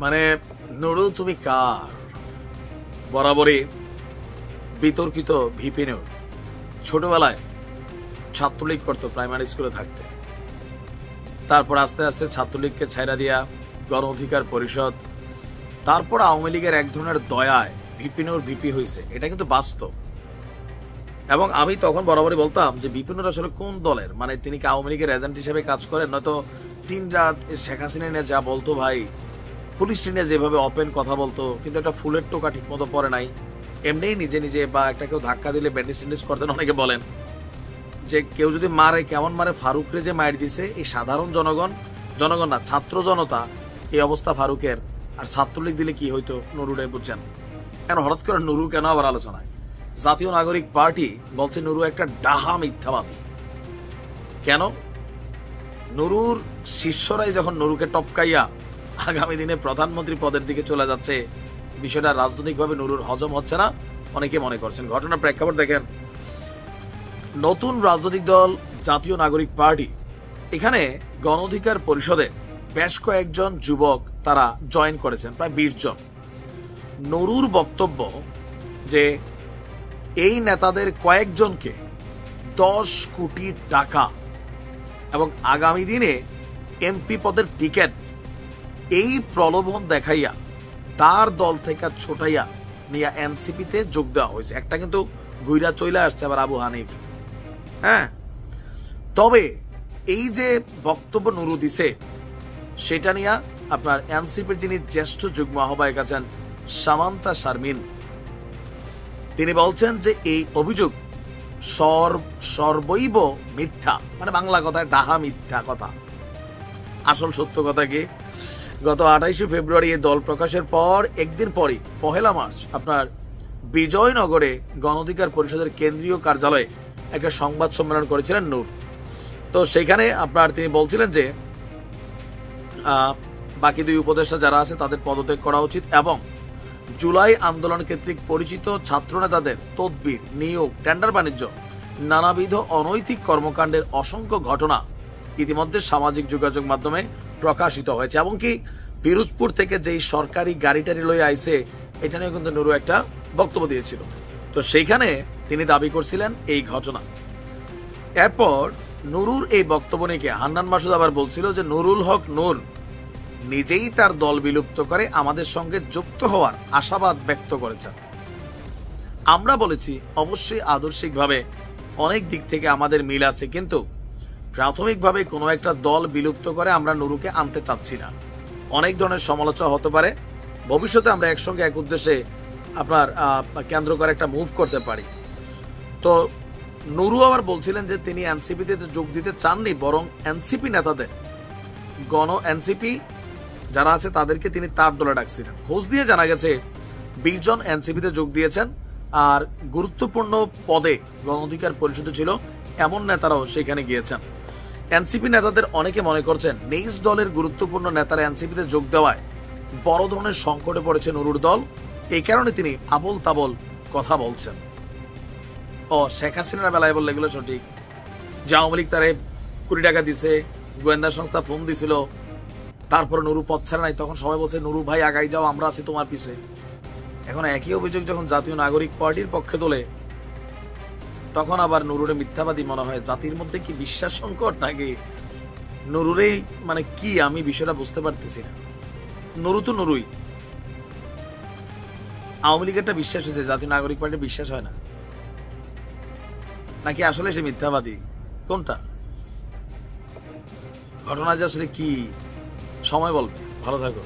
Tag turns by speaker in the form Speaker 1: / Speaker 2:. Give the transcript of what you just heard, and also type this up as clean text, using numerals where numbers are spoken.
Speaker 1: মানে নুরু তুমি কার? বরাবরই বিতর্কিত ভিপি নুর ছোটবেলায় ছাত্রলীগ করতো প্রাইমারি স্কুলে থাকতে, তারপর আস্তে আস্তে ছাত্রলীগকে ছাইড়া দিয়া গণ অধিকার পরিষদ, তারপর আওয়ামী লীগের এক ধরনের দয়ায় ভিপি নুর ভিপি হয়েছে, এটা কিন্তু বাস্তব। এবং আমি তখন বরাবরই বলতাম যে ভিপি নুর আসলে কোন দলের, মানে তিনি কি আওয়ামী লীগের এজেন্ট হিসেবে কাজ করেন, নয়তো দিন রাত শেখ হাসিনা নিয়ে যা বলতো ভাই, পুলিশ নিয়ে যেভাবে ওপেন কথা বলতো, কিন্তু একটা ফুলের টোকা ঠিক মতো পরে নাই, এমনি নিজে নিজে বা একটা কেউ ধাক্কা দিলে ব্যান্ডিস ট্যান্ডিস করতেন। অনেকে বলেন যে কেউ যদি মারে কেমন মারে, ফারুকরে যে মার দিছে এই সাধারণ জনগণ না ছাত্র জনতা, এই অবস্থা ফারুকের, আর ছাত্রলীগ দিলে কি হইতো নুরুরে বুঝছেন। কেন হঠাৎ করে নুরু কেন আবার আলোচনায়? জাতীয় নাগরিক পার্টি বলছে নুরু একটা ডাহা মিথ্যাবাদী। কেন? নুরুর শিষ্যরাই যখন নুরুকে টপকাইয়া আগামী দিনে প্রধানমন্ত্রী পদের দিকে চলে যাচ্ছে, বিষয়টা রাজনৈতিকভাবে নুরুর হজম হচ্ছে না অনেকে মনে করছেন। ঘটনার প্রেক্ষাপট দেখেন, নতুন রাজনৈতিক দল জাতীয় নাগরিক পার্টি, এখানে গণ অধিকার পরিষদে বেশ কয়েকজন যুবক তারা জয়েন করেছেন, প্রায় 20 জন। নুরুর বক্তব্য যে এই নেতাদের কয়েকজনকে 10 কোটি টাকা এবং আগামী দিনে এমপি পদের টিকিট এই প্রলোভন দেখাইয়া তার দল থেকে ছোটাইয়া নিয়ে এনসিপিতে যোগ দেওয়া হয়েছে। একটা কিন্তু গুইরা চলে আসছে আবার আবু হানিফ। হ্যাঁ, তবে এই যে বক্তব্য নুরু দিছে সেটা নিয়ে আপনার এনসিপির যিনি জ্যেষ্ঠ যুগ্ম আহ্বায়ক আছেন সামান্তা শারমিন, তিনি বলছেন যে এই অভিযোগ সর্বৈব মিথ্যা, মানে বাংলা কথায় ডাহা মিথ্যা কথা। আসল সত্য কথা কি, গত 28 ফেব্রুয়ারি এই দল প্রকাশের পর একদিন পরই 1 মার্চ আপনার বিজয়নগরে গণ অধিকার পরিষদের কেন্দ্রীয় কার্যালয়ে একটা সংবাদ সম্মেলন করেছিলেন নূর। তো সেখানে আপনার তিনি বলছিলেন যে বাকি 2 উপদেষ্টা যারা আছে তাদের পদত্যাগ করা উচিত এবং জুলাই আন্দোলন কর্তৃক পরিচিত ছাত্র নেতাদের তদবির, নিয়োগ, টেন্ডার বাণিজ্য, নানাবিধ অনৈতিক কর্মকাণ্ডের অসংখ্য ঘটনা ইতিমধ্যে সামাজিক যোগাযোগ মাধ্যমে প্রকাশিত হয়েছে। এমনকি পিরোজপুর থেকে যেই সরকারি গাড়িটারি লয়ে আইছে, এটা নিয়ে কিন্তু নুরু একটা বক্তব্য দিয়েছিল। তো সেইখানে তিনি দাবি করছিলেন এই ঘটনা। এরপর নুরুর এই বক্তব্য নিয়ে হান্নান মাসুদ আবার বলছিল যে নুরুল হক নূর নিজেই তার দল বিলুপ্ত করে আমাদের সঙ্গে যুক্ত হওয়ার আশাবাদ ব্যক্ত করেছেন। আমরা বলেছি অবশ্যই আদর্শিকভাবে অনেক দিক থেকে আমাদের মিল আছে, কিন্তু প্রাথমিকভাবে কোনো একটা দল বিলুপ্ত করে আমরা নুরুকে আনতে চাচ্ছি না। অনেক ধরনের সমালোচনা হতে পারে, ভবিষ্যতে আমরা একসঙ্গে এক উদ্দেশ্যে আপনার কেন্দ্র করে একটা মুভ করতে পারি। তো নুরু আবার বলছিলেন যে তিনি এনসিপিতে যোগ দিতে চাননি, বরং এনসিপি নেতাদের, এনসিপি যারা আছে তাদেরকে তিনি তার দলে ডাকছিলেন। খোঁজ দিয়ে জানা গেছে 20 জন এনসিপিতে যোগ দিয়েছেন, আর গুরুত্বপূর্ণ পদে গণ অধিকার পরিষদে ছিল এমন নেতারাও সেখানে গিয়েছেন। এনসিপি নেতাদের অনেকে মনে করছেন নিজ দলের গুরুত্বপূর্ণ নেতারা এনসিপিতে যোগ দেওয়ায় বড় ধরনের সংকটে পড়েছে নুরুর দল, এই কারণে তিনি আবল তাবল কথা বলছেন। ও শেখ হাসিনার বেলায় বললে এগুলো সঠিক, যে আওয়ামী লীগ তারে 20 টাকা দিছে, গোয়েন্দা সংস্থা ফোন দিছিল, তারপর নুরু পথ ছাড়া নাই, তখন সবাই বলছে নুরু ভাই আগাই যাও, আমরা আছি তোমার পিছে। এখন একই অভিযোগ যখন জাতীয় নাগরিক পার্টির পক্ষে তোলে, তখন আবার নুরুরে মিথ্যাবাদী মনে হয়। জাতির মধ্যে কি বিশ্বাস সংকট নাকি নুরুরেই, মানে কি আমি বিষয়টা বুঝতে পারতেছি না। নুরু তো নুরুই, আওয়ামী লীগের একটা বিশ্বাস হয়েছে, জাতীয় নাগরিক পার্টির বিশ্বাস হয় না, নাকি আসলে সে মিথ্যাবাদী? কোনটা? ঘটনা যে আসলে কি সময় বলবে। ভালো থাকো।